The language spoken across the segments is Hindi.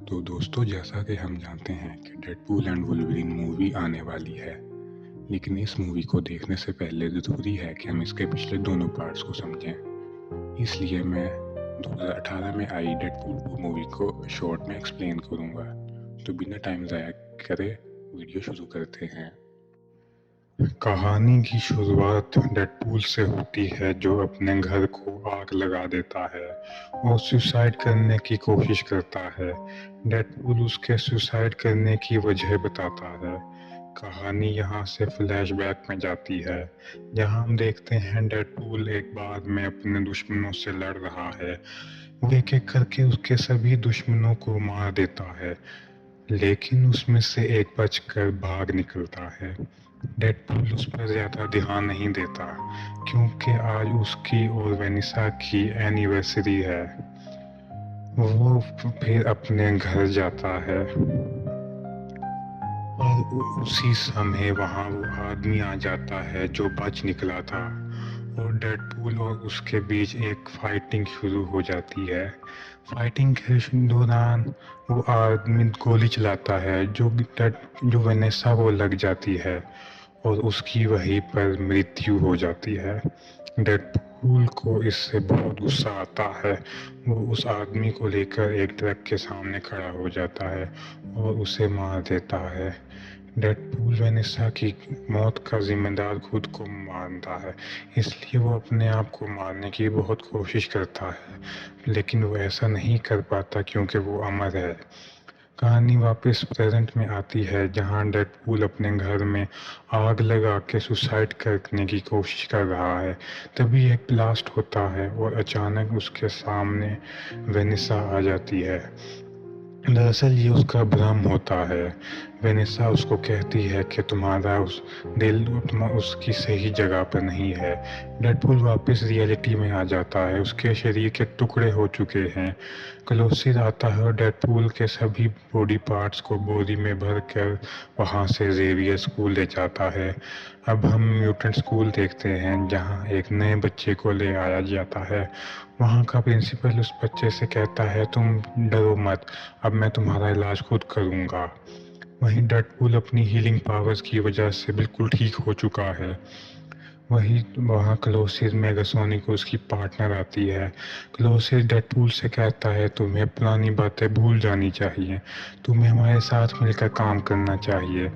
तो दोस्तों, जैसा कि हम जानते हैं कि डेडपूल एंड वुल्वरीन मूवी आने वाली है। लेकिन इस मूवी को देखने से पहले ज़रूरी है कि हम इसके पिछले दोनों पार्ट्स को समझें। इसलिए मैं 2018 में आई डेडपूल 2 मूवी को शॉर्ट में एक्सप्लेन करूँगा। तो बिना टाइम ज़ाया करे वीडियो शुरू करते हैं। कहानी की शुरुआत डेडपूल से होती है, जो अपने घर को आग लगा देता है और सुसाइड करने की कोशिश करता है। डेडपूल उसके सुसाइड करने की वजह बताता है। कहानी यहाँ से फ्लैशबैक में जाती है, जहाँ हम देखते हैं डेडपूल एक बार में अपने दुश्मनों से लड़ रहा है। वो एक एक करके उसके सभी दुश्मनों को मार देता है, लेकिन उसमें से एक बचकर भाग निकलता है। डेडपूल उस पर ज़्यादा ध्यान नहीं देता, क्योंकि आज उसकी और वेनिसा की एनिवर्सरी है। वो फिर अपने घर जाता है और उसी समय वहाँ वो आदमी आ जाता है जो बच निकला था, और डेडपूल और उसके बीच एक फाइटिंग शुरू हो जाती है। फाइटिंग के दौरान वो आदमी गोली चलाता है, जो वेनेसा को लग जाती है और उसकी वहीं पर मृत्यु हो जाती है। डेडपूल को इससे बहुत गुस्सा आता है। वो उस आदमी को लेकर एक ट्रक के सामने खड़ा हो जाता है और उसे मार देता है। डेडपूल वेनेसा की मौत का जिम्मेदार खुद को मानता है, इसलिए वो अपने आप को मारने की बहुत कोशिश करता है, लेकिन वो ऐसा नहीं कर पाता क्योंकि वो अमर है। कहानी वापस प्रेजेंट में आती है, जहां डेडपूल अपने घर में आग लगा के सुसाइड करने की कोशिश कर रहा है। तभी एक ब्लास्ट होता है और अचानक उसके सामने वेनिसा आ जाती है। दरअसल ये उसका भ्रम होता है। वेनेसा उसको कहती है कि तुम्हारा दिल उसकी सही जगह पर नहीं है। डेडपूल वापस रियलिटी में आ जाता है। उसके शरीर के टुकड़े हो चुके हैं। क्लोसिस आता है और डेडपूल के सभी बॉडी पार्ट्स को बोरी में भर कर वहाँ से जेवियर स्कूल ले जाता है। अब हम म्यूटेंट स्कूल देखते हैं, जहाँ एक नए बच्चे को ले आया जाता है। वहाँ का प्रिंसिपल उस बच्चे से कहता है, तुम डरो मत, अब मैं तुम्हारा इलाज खुद करूँगा। वहीं डेडपूल अपनी हीलिंग पावर्स की वजह से बिल्कुल ठीक हो चुका है। वहाँ क्लोसिस मेगासोनिक उसकी पार्टनर आती है। क्लोसिस डेडपूल से कहता है, तुम्हें पुरानी बातें भूल जानी चाहिए, तुम्हें हमारे साथ मिलकर काम करना चाहिए।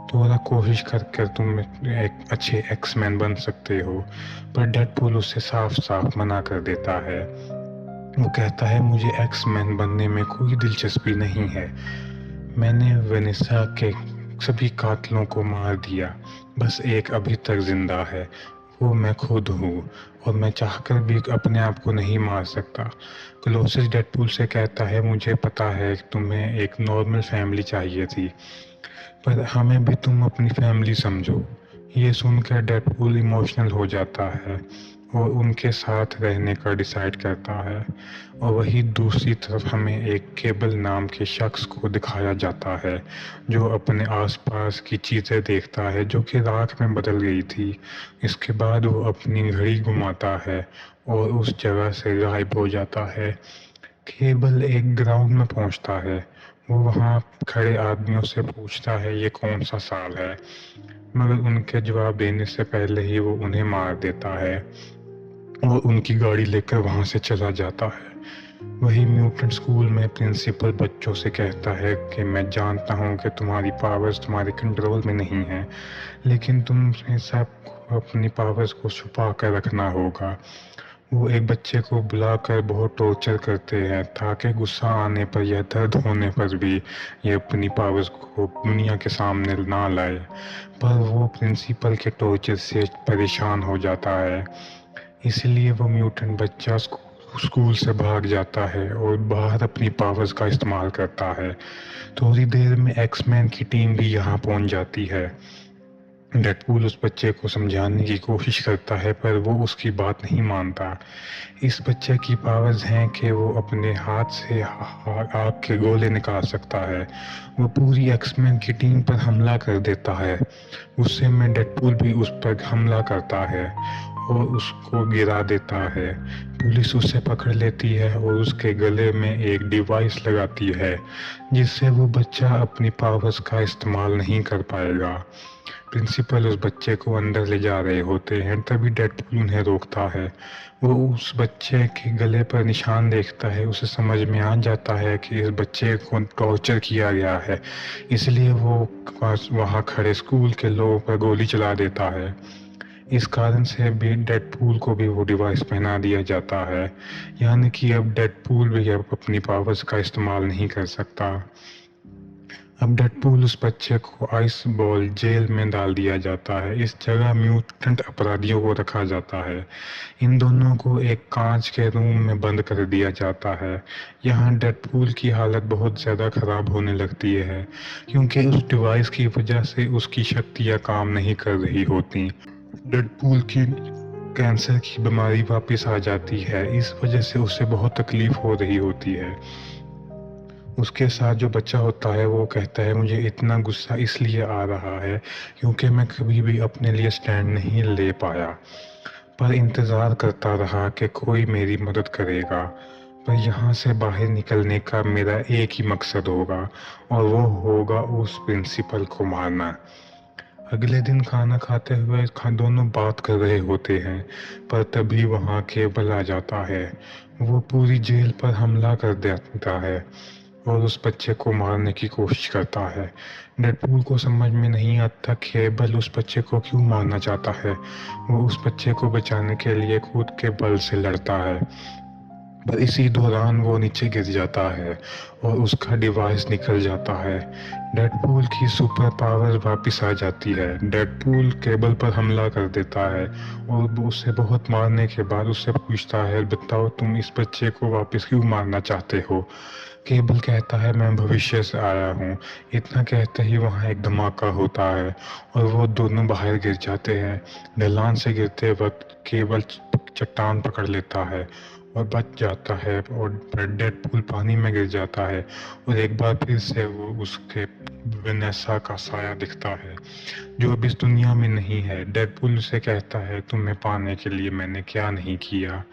थोड़ा कोशिश कर तुम एक अच्छे एक्समैन बन सकते हो। पर डेडपूल उससे साफ साफ मना कर देता है। वो कहता है, मुझे एक्समैन बनने में कोई दिलचस्पी नहीं है। मैंने वेनेसा के सभी कातिलों को मार दिया, बस एक अभी तक जिंदा है, वो मैं खुद हूँ, और मैं चाहकर भी अपने आप को नहीं मार सकता। क्लोसिस डेडपूल से कहता है, मुझे पता है कि तुम्हें एक नॉर्मल फैमिली चाहिए थी, पर हमें भी तुम अपनी फैमिली समझो। ये सुनकर डेडपूल इमोशनल हो जाता है और उनके साथ रहने का डिसाइड करता है। और वही दूसरी तरफ हमें एक केबल नाम के शख्स को दिखाया जाता है, जो अपने आसपास की चीज़ें देखता है जो कि राख में बदल गई थी। इसके बाद वो अपनी घड़ी घुमाता है और उस जगह से गायब हो जाता है। केबल एक ग्राउंड में पहुंचता है। वो वहां खड़े आदमियों से पूछता है, ये कौन सा साल है, मगर उनके जवाब देने से पहले ही वो उन्हें मार देता है और उनकी गाड़ी लेकर वहां से चला जाता है। वही म्यूटेंट स्कूल में प्रिंसिपल बच्चों से कहता है कि मैं जानता हूँ कि तुम्हारी पावर्स तुम्हारे कंट्रोल में नहीं है, लेकिन तुम्हें सबको अपनी पावर्स को छुपा कर रखना होगा। वो एक बच्चे को बुलाकर बहुत टॉर्चर करते हैं, ताकि गुस्सा आने पर या दर्द होने पर भी ये अपनी पावर्स को दुनिया के सामने ना लाए। पर वो प्रिंसिपल के टॉर्चर से परेशान हो जाता है, इसलिए वो म्यूटेंट बच्चा स्कूल से भाग जाता है और बाहर अपनी पावर्स का इस्तेमाल करता है। थोड़ी देर में एक्समैन की टीम भी यहाँ पहुँच जाती है। डेडपूल उस बच्चे को समझाने की कोशिश करता है, पर वो उसकी बात नहीं मानता। इस बच्चे की पावर्स हैं कि वो अपने हाथ से आग के गोले निकाल सकता है। वो पूरी एक्समैन की टीम पर हमला कर देता है। गुस्से में डेडपूल भी उस पर हमला करता है और उसको गिरा देता है। पुलिस उसे पकड़ लेती है और उसके गले में एक डिवाइस लगाती है जिससे वो बच्चा अपनी पावर्स का इस्तेमाल नहीं कर पाएगा। प्रिंसिपल उस बच्चे को अंदर ले जा रहे होते हैं, तभी डेडपूल उन्हें रोकता है। वो उस बच्चे के गले पर निशान देखता है, उसे समझ में आ जाता है कि इस बच्चे को टॉर्चर किया गया है, इसलिए वो वहाँ खड़े स्कूल के लोगों पर गोली चला देता है। इस कारण से भी डेडपूल को भी वो डिवाइस पहना दिया जाता है, यानी कि अब डेडपूल भी अब अपनी पावर्स का इस्तेमाल नहीं कर सकता। अब डेडपूल उस बच्चे को आइस बॉल जेल में डाल दिया जाता है। इस जगह म्यूटेंट अपराधियों को रखा जाता है। इन दोनों को एक कांच के रूम में बंद कर दिया जाता है। यहाँ डेडपूल की हालत बहुत ज़्यादा खराब होने लगती है क्योंकि उस डिवाइस की वजह से उसकी शक्तियाँ काम नहीं कर रही होती। डेडपूल की कैंसर की बीमारी वापस आ जाती है, इस वजह से उसे बहुत तकलीफ हो रही होती है। उसके साथ जो बच्चा होता है वो कहता है मुझे इतना गुस्सा इसलिए आ रहा है क्योंकि मैं कभी भी अपने लिए स्टैंड नहीं ले पाया, पर इंतज़ार करता रहा कि कोई मेरी मदद करेगा। पर यहाँ से बाहर निकलने का मेरा एक ही मकसद होगा और वो होगा उस प्रिंसिपल को मारना। अगले दिन खाना खाते हुए दोनों बात कर रहे होते हैं, पर तभी वहाँ केबल आ जाता है। वो पूरी जेल पर हमला कर देता है और उस बच्चे को मारने की कोशिश करता है। डेडपूल को समझ में नहीं आता केबल उस बच्चे को क्यों मारना चाहता है। वो उस बच्चे को बचाने के लिए खुद के बल से लड़ता है, पर इसी दौरान वो नीचे गिर जाता है और उसका डिवाइस निकल जाता है। डेडपूल की सुपर पावर वापस आ जाती है। डेडपूल केबल पर हमला कर देता है और उसे बहुत मारने के बाद उससे पूछता है बताओ तुम इस बच्चे को वापस क्यों मारना चाहते हो। केबल कहता है मैं भविष्य से आया हूँ। इतना कहते ही वहाँ एक धमाका होता है और वो दोनों बाहर गिर जाते हैं। ढलान से गिरते वक्त केबल चट्टान पकड़ लेता है और बच जाता है और डेडपूल पानी में गिर जाता है और एक बार फिर से वो उसके वेनेसा का साया दिखता है जो अब इस दुनिया में नहीं है। डेडपूल उसे कहता है तुम्हें पाने के लिए मैंने क्या नहीं किया।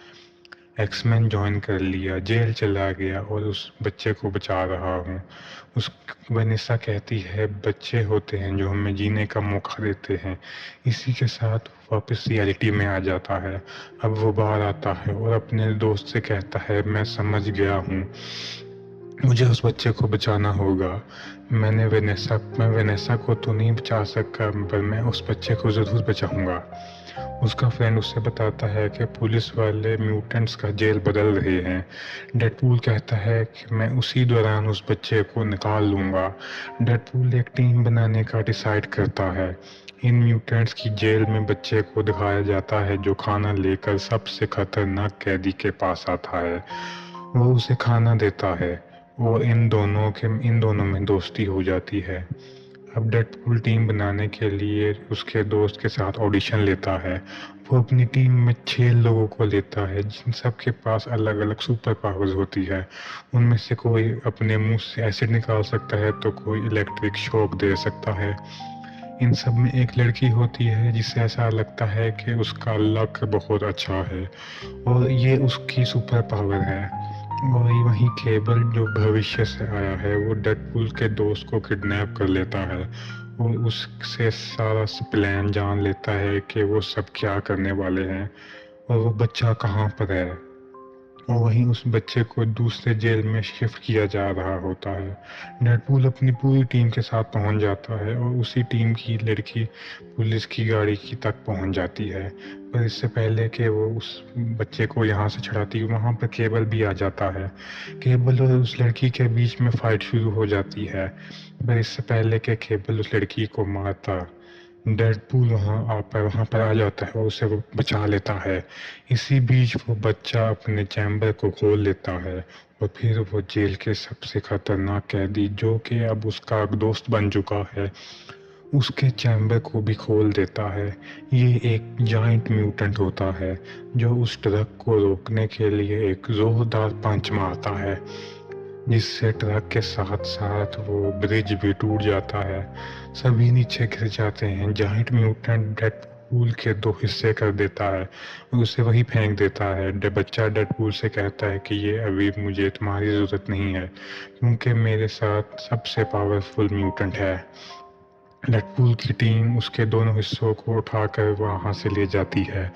एक्समैन ज्वाइन कर लिया, जेल चला गया और उस बच्चे को बचा रहा हूँ। उस वेनेसा कहती है बच्चे होते हैं जो हमें जीने का मौका देते हैं। इसी के साथ वापस रियलिटी में आ जाता है। अब वो बाहर आता है और अपने दोस्त से कहता है मैं समझ गया हूँ, मुझे उस बच्चे को बचाना होगा। मैं वेनेसा को तो नहीं बचा सका, पर मैं उस बच्चे को ज़रूर बचाऊंगा। उसका फ्रेंड उसे बताता है कि पुलिस वाले म्यूटेंट्स का जेल बदल रहे हैं। डेडपूल कहता है कि मैं उसी दौरान उस बच्चे को निकाल लूँगा। डेडपूल एक टीम बनाने का डिसाइड करता है। इन म्यूटेंट्स की जेल में बच्चे को दिखाया जाता है जो खाना लेकर सबसे खतरनाक कैदी के पास आता है। वो उसे खाना देता है और इन दोनों में दोस्ती हो जाती है। अब डेडपूल टीम बनाने के लिए उसके दोस्त के साथ ऑडिशन लेता है। वो अपनी टीम में 6 लोगों को लेता है जिन सब के पास अलग अलग सुपर पावर्स होती है। उनमें से कोई अपने मुंह से एसिड निकाल सकता है तो कोई इलेक्ट्रिक शॉक दे सकता है। इन सब में एक लड़की होती है जिसे ऐसा लगता है कि उसका लक बहुत अच्छा है और ये उसकी सुपर पावर है। और वहीं केबल जो भविष्य से आया है वो डेडपूल के दोस्त को किडनैप कर लेता है और उससे सारा प्लान जान लेता है कि वो सब क्या करने वाले हैं और वो बच्चा कहाँ पर है। और वहीं उस बच्चे को दूसरे जेल में शिफ्ट किया जा रहा होता है। डेडपूल अपनी पूरी टीम के साथ पहुंच जाता है और उसी टीम की लड़की पुलिस की गाड़ी की तक पहुंच जाती है। पर इससे पहले कि वो उस बच्चे को यहाँ से छुड़ाती है वहाँ पर केबल भी आ जाता है। केबल और उस लड़की के बीच में फाइट शुरू हो जाती है, पर इससे पहले कि केबल उस लड़की को मारता डेडपूल वहाँ पर आ जाता है और उसे वो बचा लेता है। इसी बीच वो बच्चा अपने चैम्बर को खोल लेता है और फिर वो जेल के सबसे खतरनाक कैदी जो कि अब उसका दोस्त बन चुका है उसके चैम्बर को भी खोल देता है। ये एक जाइंट म्यूटेंट होता है जो उस ट्रक को रोकने के लिए एक जोरदार पंच मारता है जिससे ट्रक के साथ साथ वो ब्रिज भी टूट जाता है। सभी नीचे गिर जाते हैं। जाइंट म्यूटेंट डेडपूल के 2 हिस्से कर देता है और उसे वही फेंक देता है। बच्चा डेडपूल से कहता है कि ये अभी मुझे तुम्हारी ज़रूरत नहीं है क्योंकि मेरे साथ सबसे पावरफुल म्यूटेंट है। डेडपूल की टीम उसके दोनों हिस्सों को उठाकर वहाँ से ले जाती है।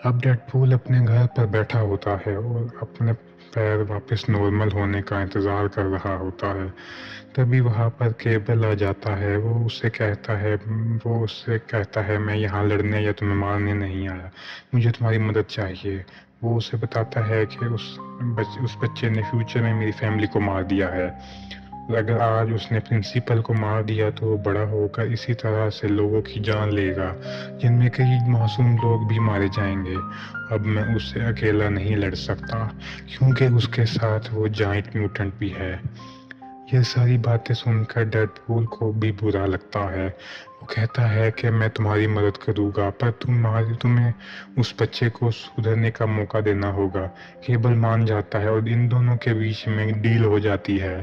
अब डेडपूल अपने घर पर बैठा होता है और अपने पैर वापस नॉर्मल होने का इंतज़ार कर रहा होता है। तभी वहाँ पर केबल आ जाता है। वो उससे कहता है मैं यहाँ लड़ने या तुम्हें मारने नहीं आया, मुझे तुम्हारी मदद चाहिए। वो उसे बताता है कि उस बच्चे ने फ्यूचर में मेरी फैमिली को मार दिया है। अगर आज उसने प्रिंसिपल को मार दिया तो वो बड़ा होकर इसी तरह से लोगों की जान लेगा, जिनमें कई मासूम लोग भी मारे जाएंगे। अब मैं उससे अकेला नहीं लड़ सकता क्योंकि उसके साथ वो जाइंट म्यूटेंट भी है। यह सारी बातें सुनकर डेडपूल को भी बुरा लगता है। वो कहता है कि मैं तुम्हारी मदद करूंगा, पर तुम्हें उस बच्चे को सुधरने का मौका देना होगा। केबल मान जाता है और इन दोनों के बीच में डील हो जाती है।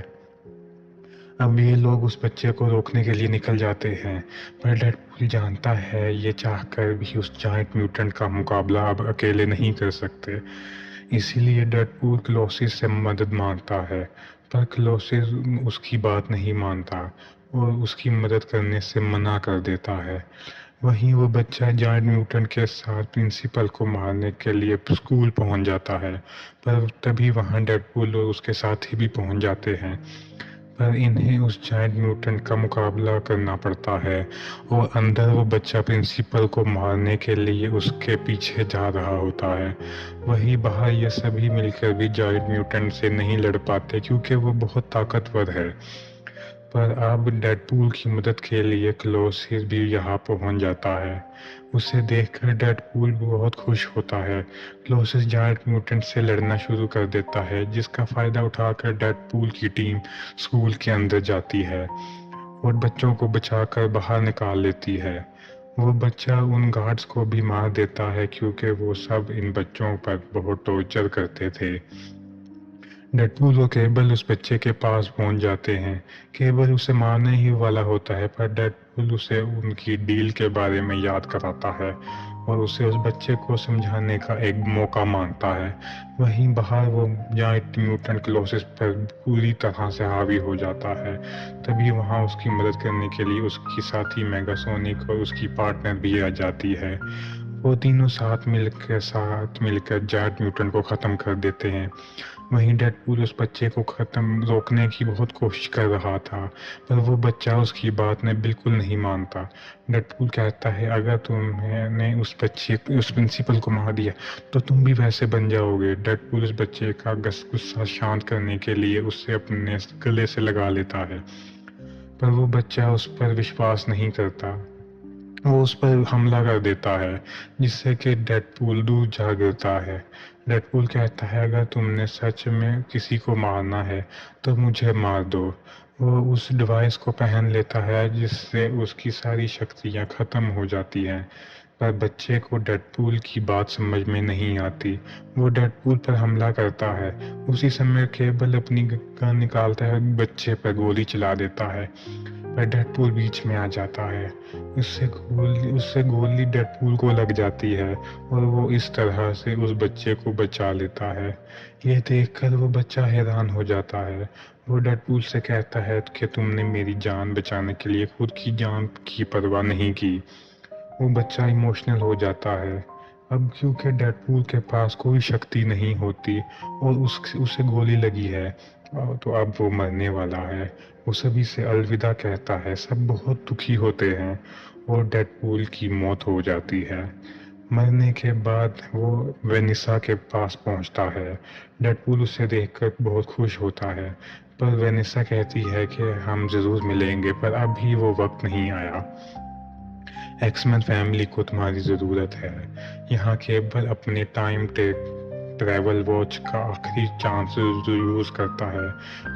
अब ये लोग उस बच्चे को रोकने के लिए निकल जाते हैं, पर डेडपूल जानता है ये चाहकर भी उस जाइंट म्यूटेंट का मुकाबला अब अकेले नहीं कर सकते। इसीलिए डेडपूल क्लोसिस से मदद मांगता है, पर क्लोसिस उसकी बात नहीं मानता और उसकी मदद करने से मना कर देता है। वहीं वो बच्चा जाइंट म्यूटेंट के साथ प्रिंसिपल को मारने के लिए स्कूल पहुंच जाता है, पर तभी वहां डेडपूल और उसके साथी भी पहुंच जाते हैं। पर इन्हें उस जाइंट म्यूटेंट का मुकाबला करना पड़ता है और अंदर वो बच्चा प्रिंसिपल को मारने के लिए उसके पीछे जा रहा होता है। वहीं बाहर ये सभी मिलकर भी जाइंट म्यूटेंट से नहीं लड़ पाते क्योंकि वो बहुत ताकतवर है। पर अब डेडपूल की मदद के लिए क्लोसिस भी यहाँ पहुंच जाता है। उसे देखकर डेडपूल बहुत खुश होता है। क्लोसिस जायंट म्यूटेंट से लड़ना शुरू कर देता है, जिसका फायदा उठाकर डेडपूल की टीम स्कूल के अंदर जाती है और बच्चों को बचाकर बाहर निकाल लेती है। वो बच्चा उन गार्ड्स को भी मार देता है क्योंकि वो सब इन बच्चों पर बहुत टॉर्चर करते थे। डेडपूल और केबल उस बच्चे के पास पहुंच जाते हैं। केबल उसे मारने ही वाला होता है, पर डेडपूल उसे उनकी डील के बारे में याद कराता है और उसे उस बच्चे को समझाने का एक मौका मांगता है। वहीं बाहर वो जाइंट म्यूटेंट क्लोसिस पर पूरी तरह से हावी हो जाता है। तभी वहां उसकी मदद करने के लिए उसकी साथी मेगासोनिक और उसकी पार्टनर भी आ जाती है। वो तीनों साथ मिलकर जाइंट म्यूटेंट को खत्म कर देते हैं। वहीं डेडपूल उस बच्चे को रोकने की बहुत कोशिश कर रहा था, पर वो बच्चा उसकी बात में बिल्कुल नहीं मानता। डेडपूल कहता है अगर तुमने उस प्रिंसिपल को मार दिया तो तुम भी वैसे बन जाओगे। डेडपूल उस बच्चे का गुस्सा शांत करने के लिए उसे अपने गले से लगा लेता है, पर वो बच्चा उस पर विश्वास नहीं करता। वो उस पर हमला कर देता है, जिससे कि डेडपूल दूर जा गिरता है। डेडपूल कहता है अगर तुमने सच में किसी को मारना है तो मुझे मार दो। वो उस डिवाइस को पहन लेता है जिससे उसकी सारी शक्तियां खत्म हो जाती हैं, पर बच्चे को डेडपूल की बात समझ में नहीं आती। वो डेडपूल पर हमला करता है। उसी समय केबल अपनी गन निकालता है, बच्चे पर गोली चला देता है, पर डेडपूल बीच में आ जाता है। उससे गोली डेडपूल को लग जाती है और वो इस तरह से उस बच्चे को बचा लेता है। यह देखकर वो बच्चा हैरान हो जाता है। वो डेडपूल से कहता है कि तुमने मेरी जान बचाने के लिए खुद की जान की परवाह नहीं की। वो बच्चा इमोशनल हो जाता है। अब क्योंकि डेडपूल के पास कोई शक्ति नहीं होती और उसे गोली लगी है, तो अब वो मरने वाला है। वो सभी से अलविदा कहता है। सब बहुत दुखी होते हैं और डेडपूल की मौत हो जाती है। मरने के बाद वो वेनिसा के पास पहुंचता है। डेडपूल उसे देखकर बहुत खुश होता है, पर वेनिसा कहती है कि हम जरूर मिलेंगे, पर अभी वो वक्त नहीं आया। एक्समैन फैमिली को तुम्हारी ज़रूरत है। यहाँ केबल अपने टाइम ट्रैवल वॉच का आखिरी चांस यूज़ करता है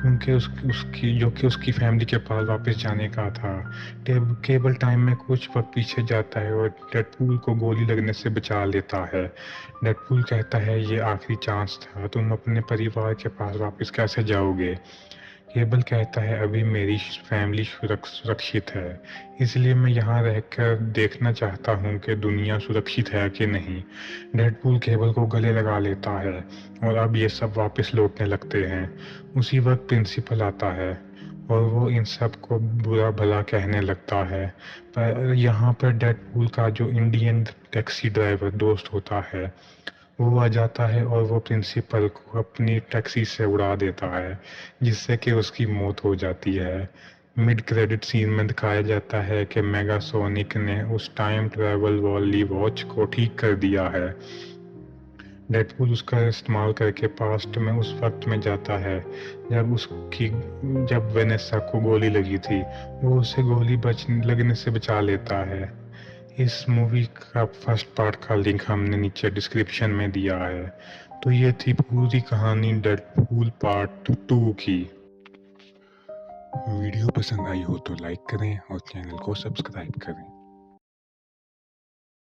क्योंकि उसकी फैमिली के पास वापस जाने का था। केबल टाइम में कुछ वक्त पीछे जाता है और डेडपूल को गोली लगने से बचा लेता है। डेडपूल कहता है ये आखिरी चांस था, तुम अपने परिवार के पास वापस कैसे जाओगे। केबल कहता है अभी मेरी फैमिली सुरक्षित है, इसलिए मैं यहाँ रहकर देखना चाहता हूँ कि दुनिया सुरक्षित है कि नहीं। डेडपूल केबल को गले लगा लेता है और अब ये सब वापस लौटने लगते हैं। उसी वक्त प्रिंसिपल आता है और वो इन सब को बुरा भला कहने लगता है। पर यहाँ पर डेडपूल का जो इंडियन टैक्सी ड्राइवर दोस्त होता है वो आ जाता है और वो प्रिंसिपल को अपनी टैक्सी से उड़ा देता है, जिससे कि उसकी मौत हो जाती है। मिड क्रेडिट सीन में दिखाया जाता है कि मेगासोनिक ने उस टाइम ट्रैवल वाली वॉच को ठीक कर दिया है। डेडपूल उसका इस्तेमाल करके पास्ट में उस वक्त में जाता है जब वेनेसा को गोली लगी थी। वो उसे गोली लगने से बचा लेता है। इस मूवी का फर्स्ट पार्ट का लिंक हमने नीचे डिस्क्रिप्शन में दिया है। तो ये थी पूरी कहानी डेडपूल पार्ट 2 की। वीडियो पसंद आई हो तो लाइक करें और चैनल को सब्सक्राइब करें।